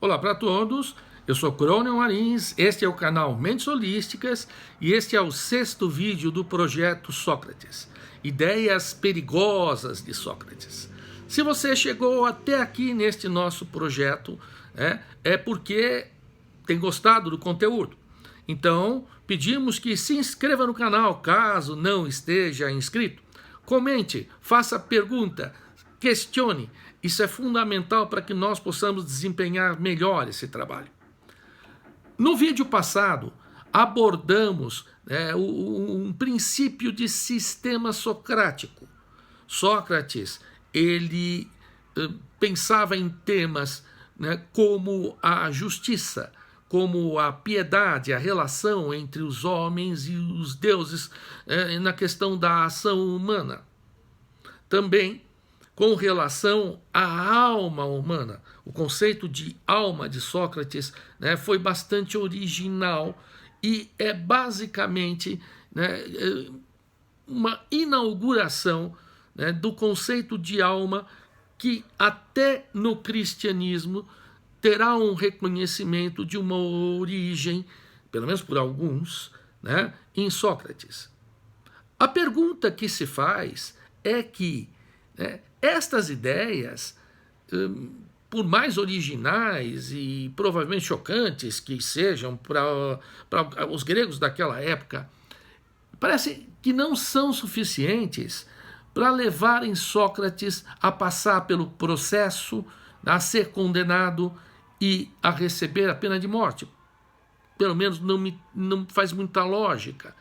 Olá para todos, eu sou Crônio Marins, este é o canal Mentes Holísticas e este é o 6º vídeo do projeto Sócrates, Ideias Perigosas de Sócrates. Se você chegou até aqui neste nosso projeto, é porque tem gostado do conteúdo. Então, pedimos que se inscreva no canal, caso não esteja inscrito. Comente, faça pergunta, questione. Isso é fundamental para que nós possamos desempenhar melhor esse trabalho. No vídeo passado, abordamos um princípio de sistema socrático. Sócrates, ele pensava em temas como a justiça, como a piedade, a relação entre os homens e os deuses na questão da ação humana. Também com relação à alma humana. O conceito de alma de Sócrates foi bastante original e é basicamente uma inauguração do conceito de alma que até no cristianismo terá um reconhecimento de uma origem, pelo menos por alguns, em Sócrates. A pergunta que se faz é que estas ideias, por mais originais e provavelmente chocantes que sejam para os gregos daquela época, parece que não são suficientes para levarem Sócrates a passar pelo processo, a ser condenado e a receber a pena de morte. Pelo menos não faz muita lógica.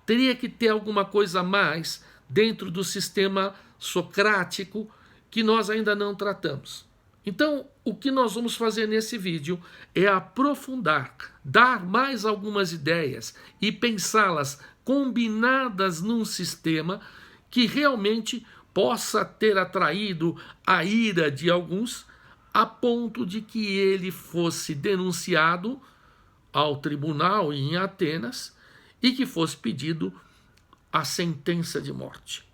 Teria que ter alguma coisa a mais dentro do sistema socrático que nós ainda não tratamos. Então, o que nós vamos fazer nesse vídeo é aprofundar, dar mais algumas ideias e pensá-las combinadas num sistema que realmente possa ter atraído a ira de alguns a ponto de que ele fosse denunciado ao tribunal em Atenas e que fosse pedido a sentença de morte.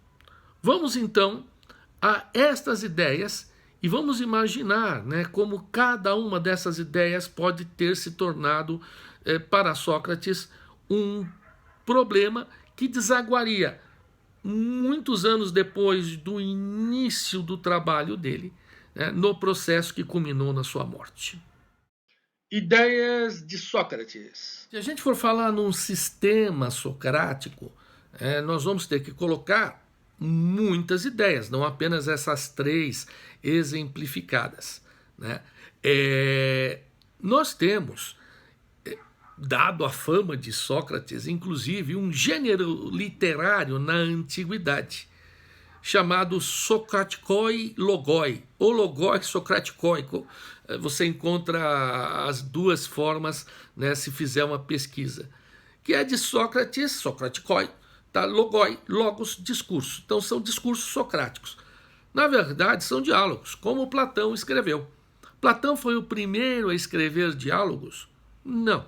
Vamos então a estas ideias e vamos imaginar como cada uma dessas ideias pode ter se tornado para Sócrates um problema que desaguaria muitos anos depois do início do trabalho dele, no processo que culminou na sua morte. Ideias de Sócrates. Se a gente for falar num sistema socrático, nós vamos ter que colocar muitas ideias, não apenas essas 3 exemplificadas. Nós temos, dado a fama de Sócrates, inclusive um gênero literário na antiguidade, chamado Socraticoi logoi, ou logoi socraticoi. Você encontra as 2 formas, se fizer uma pesquisa, que é de Sócrates, Socraticoi, logoi, logos, discurso. Então são discursos socráticos. Na verdade, são diálogos, como Platão escreveu. Platão foi o primeiro a escrever diálogos? Não.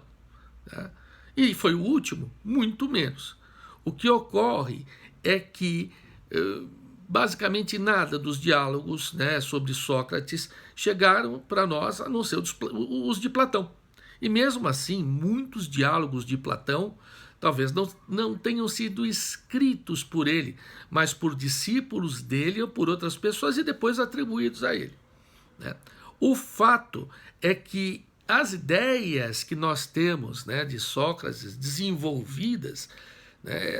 E foi o último? Muito menos. O que ocorre é que basicamente nada dos diálogos sobre Sócrates chegaram para nós, a não ser os de Platão. E mesmo assim, muitos diálogos de Platão talvez não tenham sido escritos por ele, mas por discípulos dele ou por outras pessoas e depois atribuídos a ele. O fato é que as ideias que nós temos de Sócrates desenvolvidas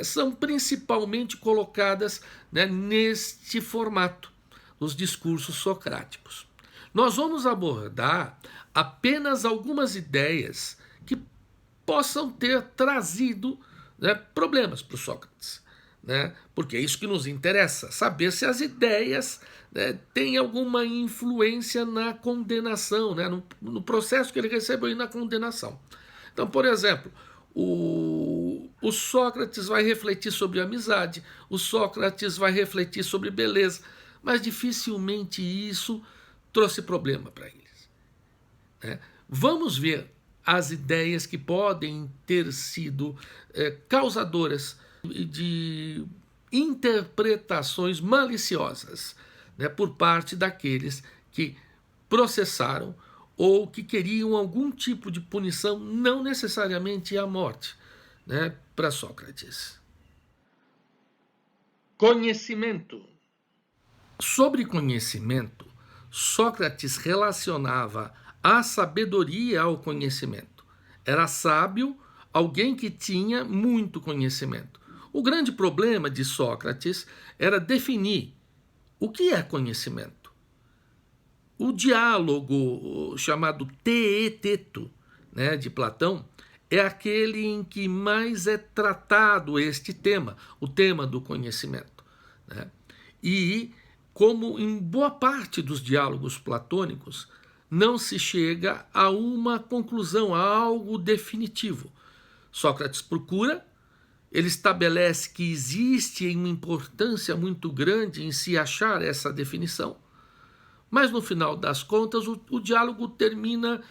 são principalmente colocadas neste formato, os discursos socráticos. Nós vamos abordar apenas algumas ideias que possam ter trazido problemas para o Sócrates. Porque é isso que nos interessa, saber se as ideias têm alguma influência na condenação, no processo que ele recebeu e na condenação. Então, por exemplo, o Sócrates vai refletir sobre amizade, o Sócrates vai refletir sobre beleza, mas dificilmente isso trouxe problema para eles. Vamos ver as ideias que podem ter sido causadoras de interpretações maliciosas por parte daqueles que processaram ou que queriam algum tipo de punição, não necessariamente a morte, né, para Sócrates. Conhecimento. Sobre conhecimento, Sócrates relacionava a sabedoria ao conhecimento. Era sábio alguém que tinha muito conhecimento. O grande problema de Sócrates era definir o que é conhecimento. O diálogo chamado Teeteto, né, de Platão, é aquele em que mais é tratado este tema, o tema do conhecimento, né? E como em boa parte dos diálogos platônicos, não se chega a uma conclusão, a algo definitivo. Sócrates procura, ele estabelece que existe uma importância muito grande em se achar essa definição, mas no final das contas o diálogo termina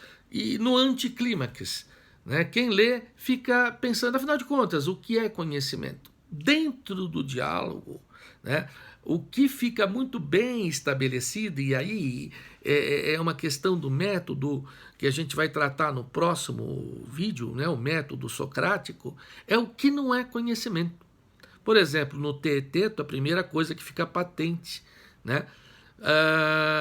no anticlímax, né? Quem lê fica pensando, afinal de contas, o que é conhecimento? Dentro do diálogo, né, o que fica muito bem estabelecido, e aí é uma questão do método que a gente vai tratar no próximo vídeo, né, o método socrático, é o que não é conhecimento. Por exemplo, no Teeteto, a primeira coisa que fica patente, né,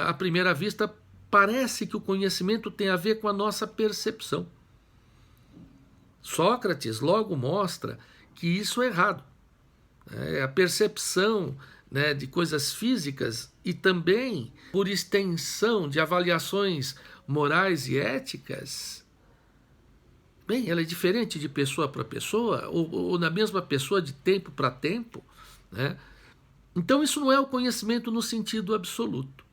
à primeira vista, parece que o conhecimento tem a ver com a nossa percepção. Sócrates logo mostra que isso é errado. A percepção, né, de coisas físicas e também, por extensão, de avaliações morais e éticas, bem, ela é diferente de pessoa para pessoa, ou na mesma pessoa de tempo para tempo, né? Então isso não é o conhecimento no sentido absoluto.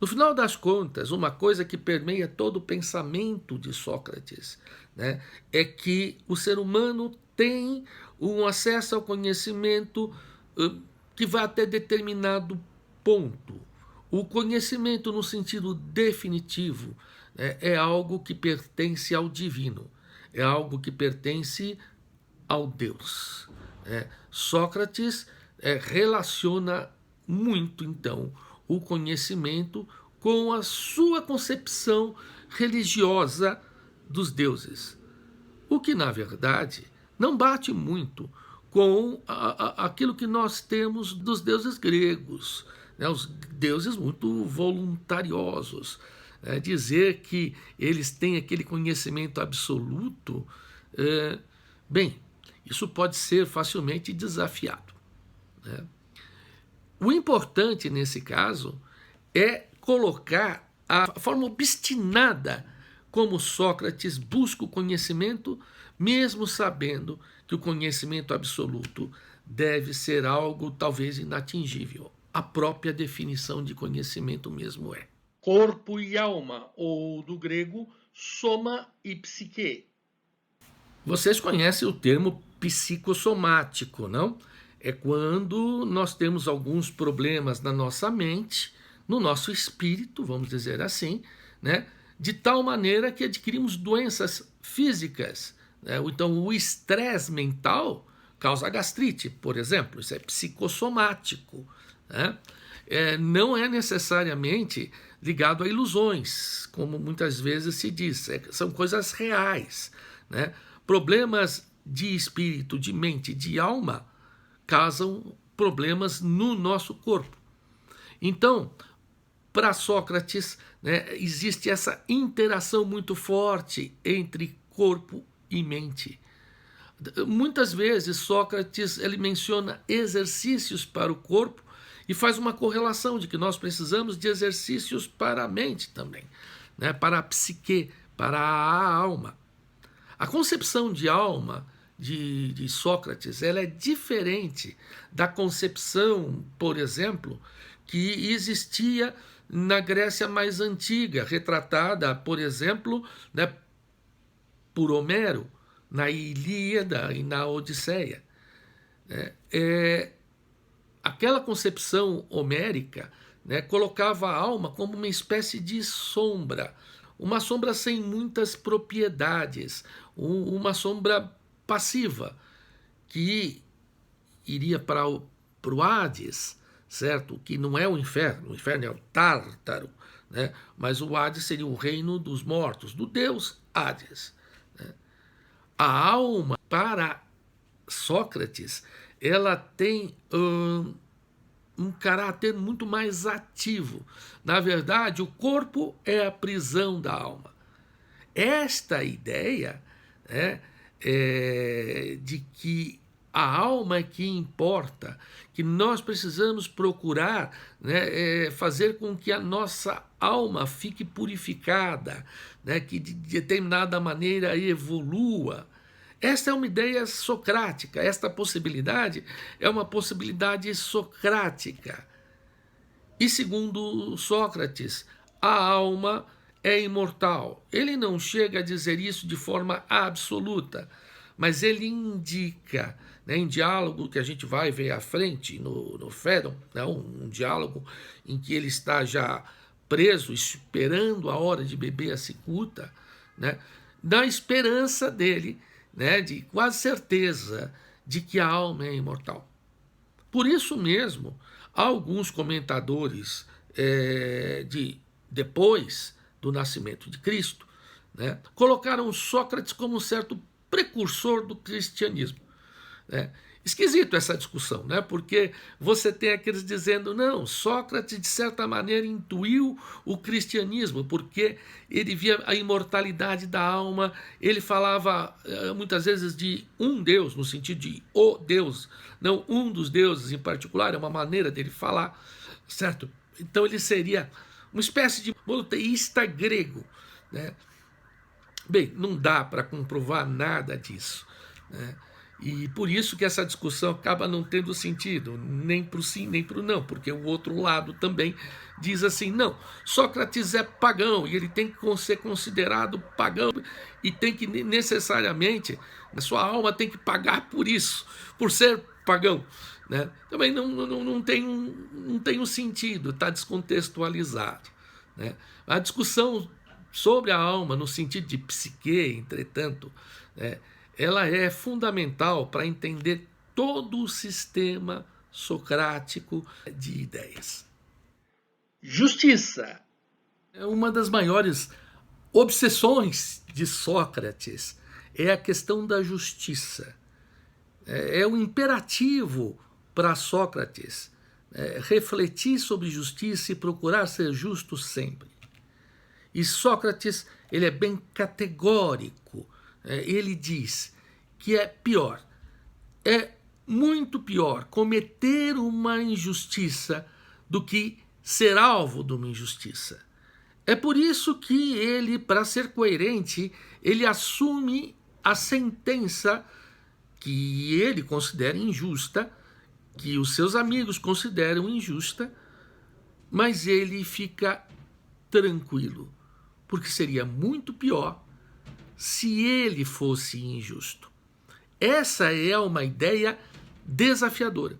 No final das contas, uma coisa que permeia todo o pensamento de Sócrates, né, é que o ser humano tem um acesso ao conhecimento que vai até determinado ponto. O conhecimento no sentido definitivo, né, é algo que pertence ao divino, é algo que pertence ao Deus. Sócrates relaciona muito, então, o conhecimento com a sua concepção religiosa dos deuses. O que, na verdade, não bate muito com aquilo que nós temos dos deuses gregos, né? Os deuses muito voluntariosos. Dizer que eles têm aquele conhecimento absoluto, bem, isso pode ser facilmente desafiado, né? O importante nesse caso é colocar a forma obstinada como Sócrates busca o conhecimento, mesmo sabendo que o conhecimento absoluto deve ser algo talvez inatingível. A própria definição de conhecimento mesmo é corpo e alma, ou do grego soma e psique. Vocês conhecem o termo psicossomático, não? É quando nós temos alguns problemas na nossa mente, no nosso espírito, vamos dizer assim, né? De tal maneira que adquirimos doenças físicas, né? Então, o estresse mental causa gastrite, por exemplo, isso é psicossomático, né? Não é necessariamente ligado a ilusões, como muitas vezes se diz, são coisas reais, né? Problemas de espírito, de mente, de alma causam problemas no nosso corpo. Então, para Sócrates, né, existe essa interação muito forte entre corpo e mente. Muitas vezes Sócrates ele menciona exercícios para o corpo e faz uma correlação de que nós precisamos de exercícios para a mente também, né, para a psique, para a alma. A concepção de alma de Sócrates ela é diferente da concepção, por exemplo, que existia na Grécia mais antiga, retratada, por exemplo, né, por Homero, na Ilíada e na Odisseia. Aquela concepção homérica, né, colocava a alma como uma espécie de sombra, uma sombra sem muitas propriedades, uma sombra passiva, que iria para o Hades, certo? Que não é o inferno é o Tártaro, né? Mas o Hades seria o reino dos mortos, do deus Hades, né? A alma, para Sócrates, ela tem um caráter muito mais ativo. Na verdade, o corpo é a prisão da alma. Esta ideia, né, de que a alma é que importa, que nós precisamos procurar, né, fazer com que a nossa alma fique purificada, né, que de determinada maneira evolua. Esta é uma ideia socrática, esta possibilidade é uma possibilidade socrática. E segundo Sócrates, a alma é imortal. Ele não chega a dizer isso de forma absoluta, mas ele indica, né, em diálogo que a gente vai ver à frente no Fédon, né, um diálogo em que ele está já preso, esperando a hora de beber a cicuta, né, na esperança dele, né, de quase certeza de que a alma é imortal. Por isso mesmo, alguns comentadores depois do nascimento de Cristo, né, colocaram Sócrates como um certo precursor do cristianismo, né? Esquisito essa discussão, né? Porque você tem aqueles dizendo, não, Sócrates de certa maneira intuiu o cristianismo, porque ele via a imortalidade da alma, ele falava muitas vezes de um Deus, no sentido de o Deus, não um dos deuses em particular, é uma maneira dele falar, certo? Então ele seria uma espécie de monoteísta grego, né? Bem, não dá para comprovar nada disso, né? E por isso que essa discussão acaba não tendo sentido, nem para o sim, nem para o não, porque o outro lado também diz assim, não, Sócrates é pagão e ele tem que ser considerado pagão e tem que necessariamente, a sua alma tem que pagar por isso, por ser pagão, né? Também não tem um sentido, está descontextualizado, né? A discussão sobre a alma, no sentido de psique, entretanto, né, ela é fundamental para entender todo o sistema socrático de ideias. Justiça é uma das maiores obsessões de Sócrates, é a questão da justiça. É um imperativo para Sócrates refletir sobre justiça e procurar ser justo sempre. E Sócrates, ele é bem categórico. Ele diz que é pior, é muito pior cometer uma injustiça do que ser alvo de uma injustiça. É por isso que ele, para ser coerente, ele assume a sentença que ele considera injusta, que os seus amigos consideram injusta, mas ele fica tranquilo, porque seria muito pior se ele fosse injusto. Essa é uma ideia desafiadora.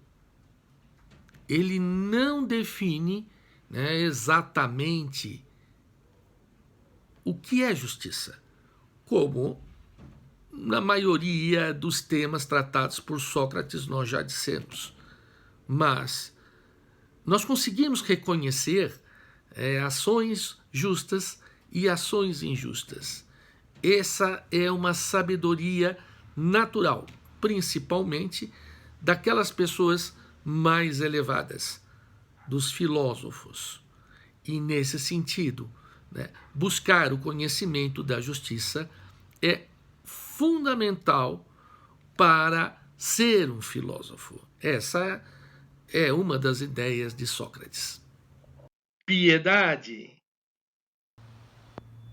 Ele não define, né, exatamente o que é justiça, como na maioria dos temas tratados por Sócrates nós já dissemos. Mas nós conseguimos reconhecer ações justas e ações injustas. Essa é uma sabedoria natural, principalmente daquelas pessoas mais elevadas, dos filósofos. E nesse sentido, né, buscar o conhecimento da justiça é fundamental para ser um filósofo. Essa é uma das ideias de Sócrates. Piedade.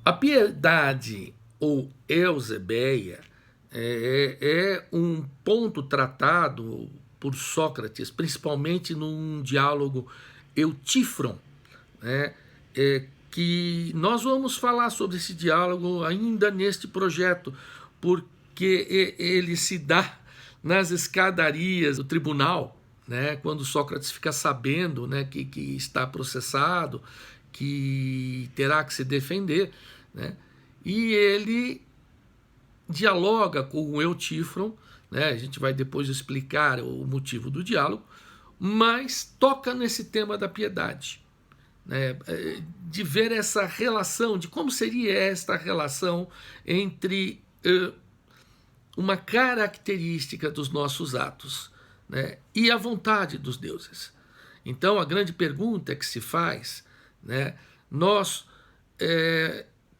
A piedade ou eusebeia é um ponto tratado por Sócrates, principalmente num diálogo Eutífron, né, que nós vamos falar sobre esse diálogo ainda neste projeto, porque ele se dá nas escadarias do tribunal, né, quando Sócrates fica sabendo, né, que está processado, que terá que se defender, né, e ele dialoga com o Eutífron, né, a gente vai depois explicar o motivo do diálogo, mas toca nesse tema da piedade. né, de ver essa relação, de como seria esta relação entre uma característica dos nossos atos, né, e a vontade dos deuses. Então, a grande pergunta que se faz, né, nós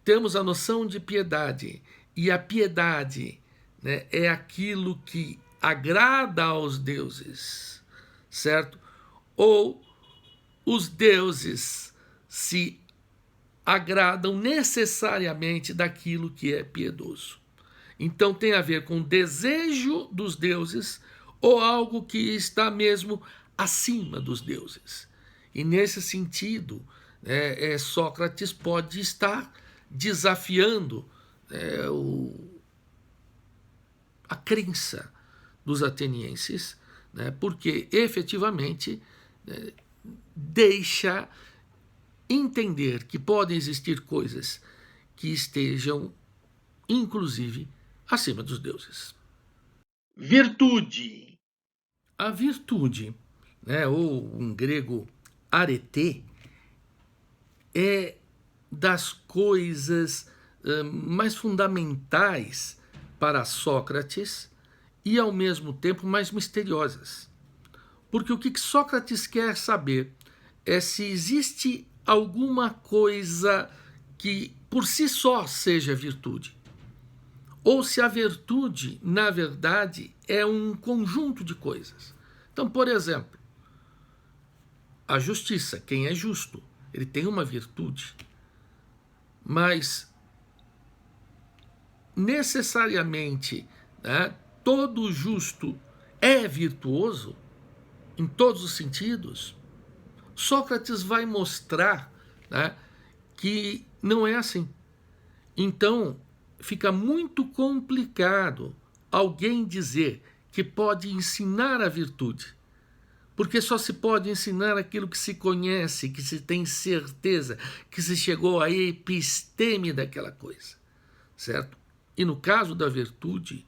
temos a noção de piedade, e a piedade, né, é aquilo que agrada aos deuses, certo? Ou os deuses se agradam necessariamente daquilo que é piedoso. Então tem a ver com o desejo dos deuses ou algo que está mesmo acima dos deuses. E nesse sentido, Sócrates pode estar desafiando a crença dos atenienses, né, porque efetivamente deixa entender que podem existir coisas que estejam, inclusive, acima dos deuses. Virtude. A virtude, né, ou em grego arete, é das coisas mais fundamentais para Sócrates e, ao mesmo tempo, mais misteriosas. Porque o que Sócrates quer saber é se existe alguma coisa que por si só seja virtude, ou se a virtude, na verdade, é um conjunto de coisas. Então, por exemplo, a justiça, quem é justo, ele tem uma virtude, mas necessariamente, né, todo justo é virtuoso em todos os sentidos. Sócrates vai mostrar, né, que não é assim. Então, fica muito complicado alguém dizer que pode ensinar a virtude, porque só se pode ensinar aquilo que se conhece, que se tem certeza, que se chegou à episteme daquela coisa, certo? E no caso da virtude,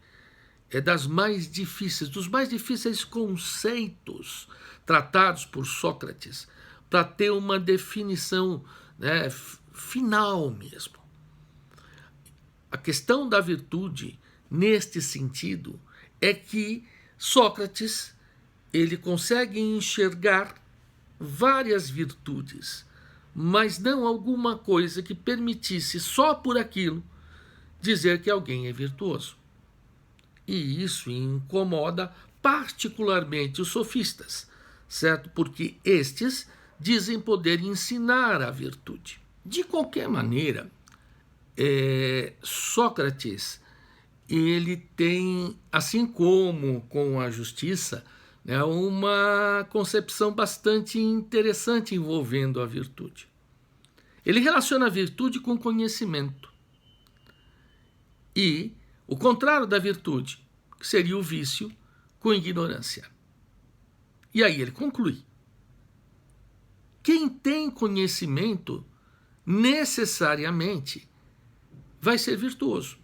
é das mais difíceis, dos mais difíceis conceitos tratados por Sócrates, para ter uma definição, né, final mesmo. A questão da virtude, neste sentido, é que Sócrates ele consegue enxergar várias virtudes, mas não alguma coisa que permitisse só por aquilo dizer que alguém é virtuoso. E isso incomoda particularmente os sofistas, certo? Porque estes dizem poder ensinar a virtude. De qualquer maneira, Sócrates ele tem, assim como com a justiça, né, uma concepção bastante interessante envolvendo a virtude. Ele relaciona a virtude com conhecimento. E o contrário da virtude, que seria o vício, com ignorância. E aí ele conclui: quem tem conhecimento necessariamente vai ser virtuoso.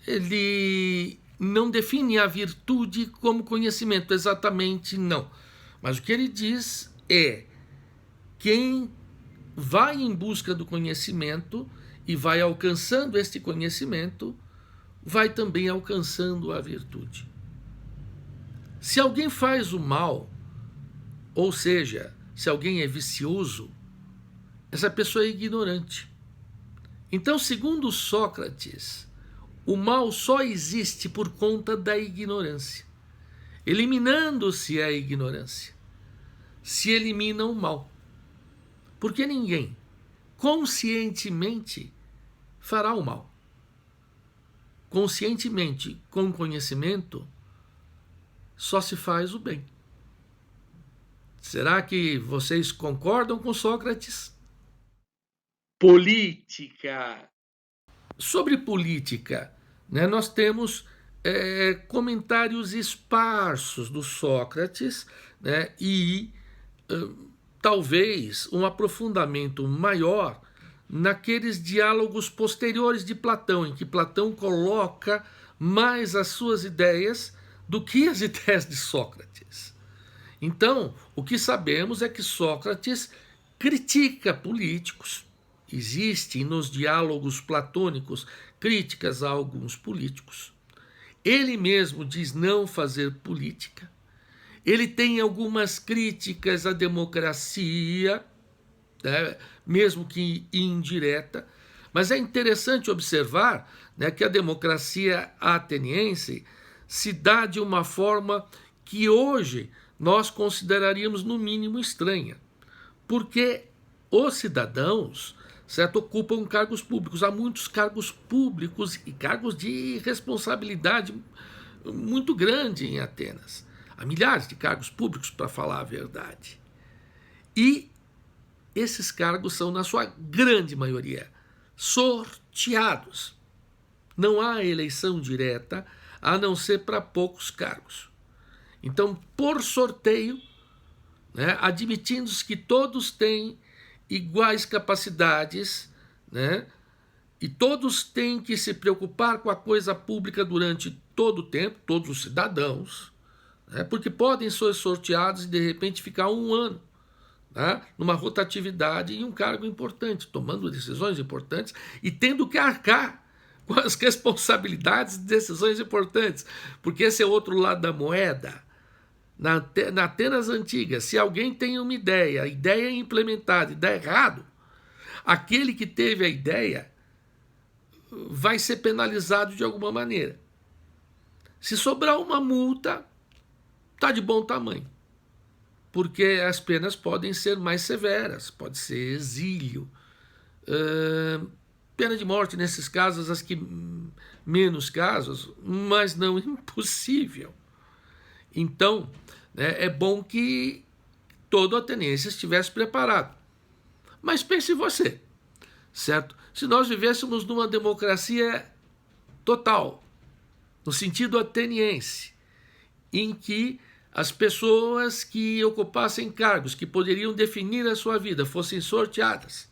Ele não define a virtude como conhecimento, exatamente não. Mas o que ele diz é: quem vai em busca do conhecimento e vai alcançando este conhecimento, vai também alcançando a virtude. Se alguém faz o mal, ou seja, se alguém é vicioso, essa pessoa é ignorante. Então, segundo Sócrates, o mal só existe por conta da ignorância. Eliminando-se a ignorância, se elimina o mal. Porque ninguém conscientemente fará o mal. Conscientemente, com conhecimento, só se faz o bem. Será que vocês concordam com Sócrates? Política. Sobre política, né, nós temos comentários esparsos do Sócrates, né, e talvez um aprofundamento maior naqueles diálogos posteriores de Platão, em que Platão coloca mais as suas ideias do que as ideias de Sócrates. Então, o que sabemos é que Sócrates critica políticos, existe nos diálogos platônicos críticas a alguns políticos. Ele mesmo diz não fazer política. Ele tem algumas críticas à democracia, né, mesmo que indireta, mas é interessante observar, né, que a democracia ateniense se dá de uma forma que hoje nós consideraríamos no mínimo estranha, porque os cidadãos, certo, ocupam cargos públicos. Há muitos cargos públicos e cargos de responsabilidade muito grande em Atenas. Há milhares de cargos públicos, para falar a verdade. E esses cargos são, na sua grande maioria, sorteados. Não há eleição direta, a não ser para poucos cargos. Então, por sorteio, né, admitindo-se que todos têm iguais capacidades, né, e todos têm que se preocupar com a coisa pública durante todo o tempo, todos os cidadãos, né, porque podem ser sorteados e de repente ficar um ano, né, numa rotatividade em um cargo importante, tomando decisões importantes e tendo que arcar com as responsabilidades de decisões importantes, porque esse é outro lado da moeda. Na Atenas antiga, se alguém tem uma ideia, a ideia é implementada e dá errado, aquele que teve a ideia vai ser penalizado de alguma maneira. Se sobrar uma multa, está de bom tamanho, porque as penas podem ser mais severas, pode ser exílio, pena de morte nesses casos, as que menos casos, mas não impossível. Então, né, é bom que todo ateniense estivesse preparado. Mas pense você, certo? Se nós vivêssemos numa democracia total, no sentido ateniense, em que as pessoas que ocupassem cargos que poderiam definir a sua vida fossem sorteadas,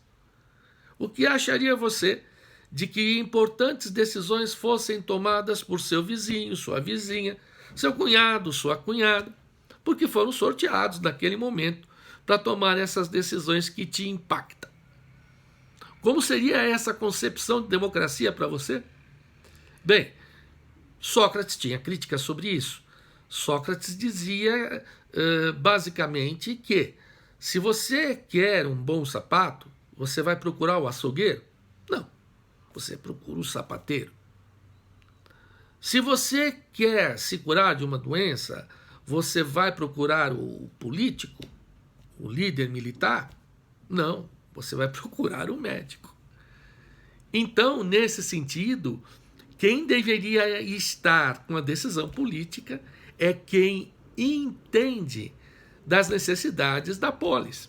o que acharia você de que importantes decisões fossem tomadas por seu vizinho, sua vizinha, seu cunhado, sua cunhada, porque foram sorteados naquele momento para tomar essas decisões que te impactam? Como seria essa concepção de democracia para você? Bem, Sócrates tinha críticas sobre isso. Sócrates dizia basicamente que se você quer um bom sapato, você vai procurar o açougueiro? Não, você procura o sapateiro. Se você quer se curar de uma doença, você vai procurar o político, o líder militar? Não, você vai procurar o médico. Então, nesse sentido, quem deveria estar com a decisão política é quem entende das necessidades da polis.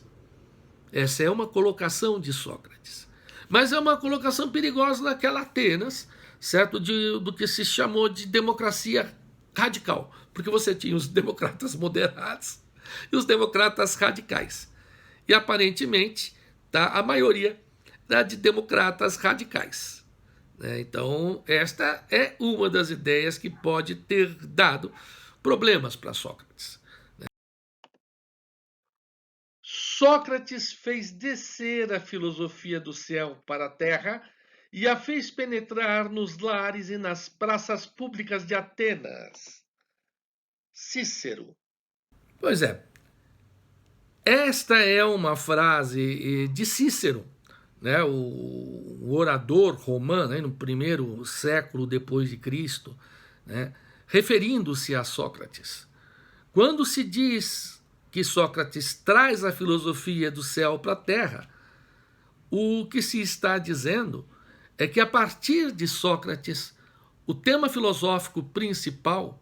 Essa é uma colocação de Sócrates. Mas é uma colocação perigosa naquela Atenas, certo? Do que se chamou de democracia radical, porque você tinha os democratas moderados e os democratas radicais. E aparentemente, tá, a maioria de democratas radicais. Né? Então, esta é uma das ideias que pode ter dado problemas para Sócrates. Né? Sócrates fez descer a filosofia do céu para a terra e a fez penetrar nos lares e nas praças públicas de Atenas. Cícero. Pois é, esta é uma frase de Cícero, né, o orador romano, né, no primeiro século depois de Cristo, né, referindo-se a Sócrates. Quando se diz que Sócrates traz a filosofia do céu para a terra, o que se está dizendo é que a partir de Sócrates, o tema filosófico principal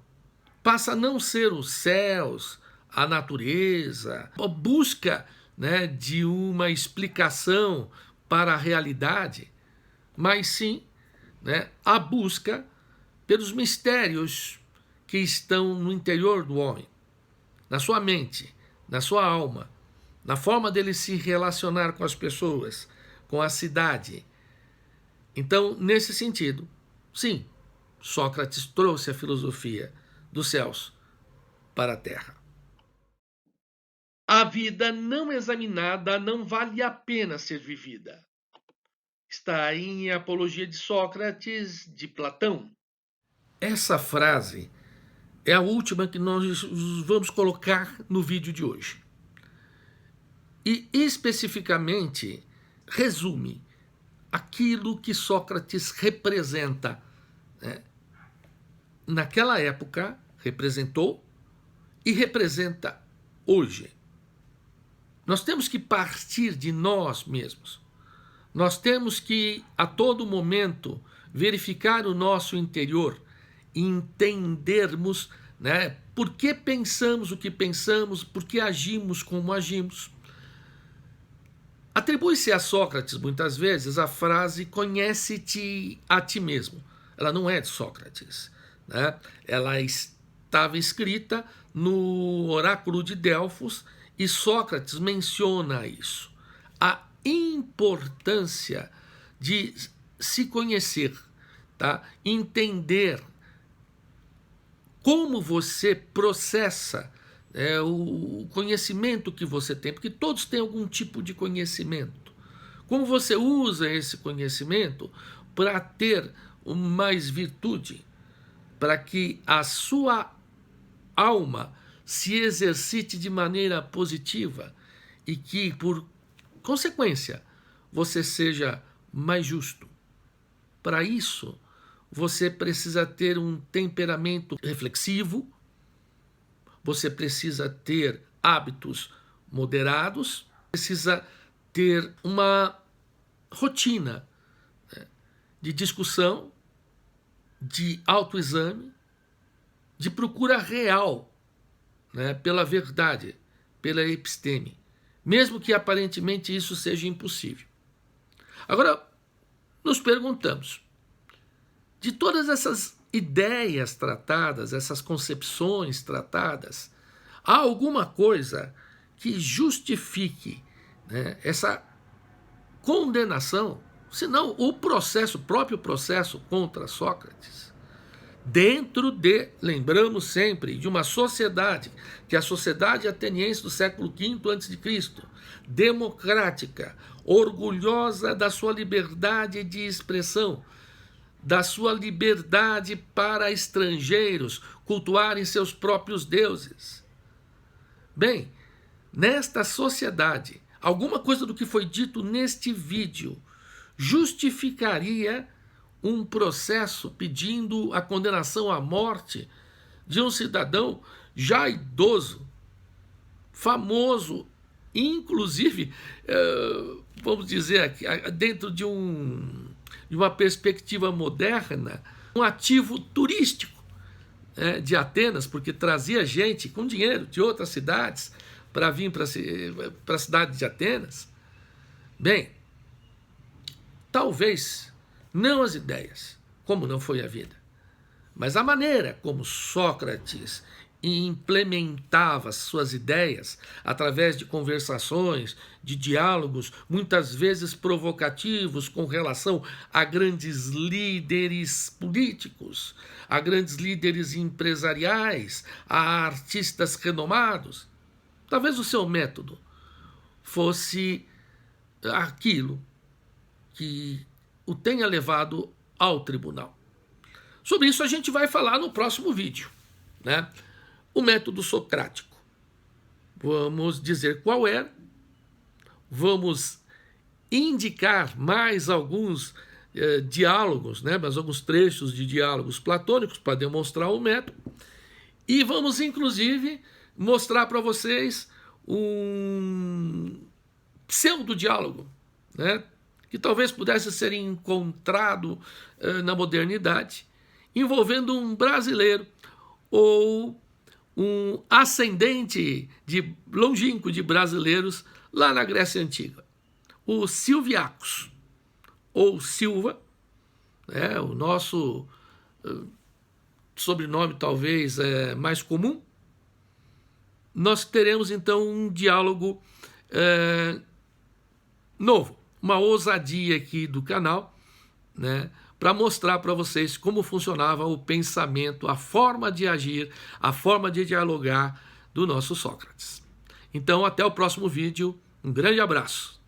passa a não ser os céus, a natureza, a busca, né, de uma explicação para a realidade, mas sim, né, a busca pelos mistérios que estão no interior do homem, na sua mente, na sua alma, na forma dele se relacionar com as pessoas, com a cidade. Então, nesse sentido, sim, Sócrates trouxe a filosofia dos céus para a terra. A vida não examinada não vale a pena ser vivida. Está em Apologia de Sócrates, de Platão. Essa frase é a última que nós vamos colocar no vídeo de hoje. E especificamente resume aquilo que Sócrates representa, né? Naquela época representou e representa hoje. Nós temos que partir de nós mesmos. Nós temos que, a todo momento, verificar o nosso interior e entendermos, né, por que pensamos o que pensamos, por que agimos como agimos. Atribui-se a Sócrates, muitas vezes, a frase "conhece-te a ti mesmo". Ela não é de Sócrates, né? Ela estava escrita no Oráculo de Delfos e Sócrates menciona isso. A importância de se conhecer, tá? Entender como você processa o conhecimento que você tem, porque todos têm algum tipo de conhecimento. Como você usa esse conhecimento para ter mais virtude, para que a sua alma se exercite de maneira positiva e que, por consequência, você seja mais justo. Para isso, você precisa ter um temperamento reflexivo, você precisa ter hábitos moderados, precisa ter uma rotina, né, de discussão, de autoexame, de procura real, né, pela verdade, pela episteme, mesmo que aparentemente isso seja impossível. Agora, nos perguntamos, de todas essas ideias tratadas, essas concepções tratadas, há alguma coisa que justifique, né, essa condenação, senão o próprio processo contra Sócrates, dentro de, lembramos sempre, de uma sociedade, que é a sociedade ateniense do século V a.C., democrática, orgulhosa da sua liberdade de expressão, da sua liberdade para estrangeiros cultuarem seus próprios deuses. Bem, nesta sociedade, alguma coisa do que foi dito neste vídeo justificaria um processo pedindo a condenação à morte de um cidadão já idoso, famoso, inclusive, vamos dizer aqui, dentro de uma perspectiva moderna, um ativo turístico, né, de Atenas, porque trazia gente com dinheiro de outras cidades para vir para a cidade de Atenas. Bem, talvez não as ideias, como não foi a vida, mas a maneira como Sócrates implementava suas ideias através de conversações, de diálogos, muitas vezes provocativos com relação a grandes líderes políticos, a grandes líderes empresariais, a artistas renomados. Talvez o seu método fosse aquilo que o tenha levado ao tribunal. Sobre isso a gente vai falar no próximo vídeo, né? O método socrático. Vamos dizer qual é, vamos indicar mais alguns diálogos, né? Mas alguns trechos de diálogos platônicos para demonstrar o método, e vamos inclusive mostrar para vocês um pseudo-diálogo, né, que talvez pudesse ser encontrado na modernidade, envolvendo um brasileiro ou um ascendente longínquo de brasileiros lá na Grécia Antiga, o Silviacos, ou Silva, né, o nosso sobrenome talvez mais comum. Nós teremos então um diálogo novo, uma ousadia aqui do canal, né, para mostrar para vocês como funcionava o pensamento, a forma de agir, a forma de dialogar do nosso Sócrates. Então, até o próximo vídeo. Um grande abraço.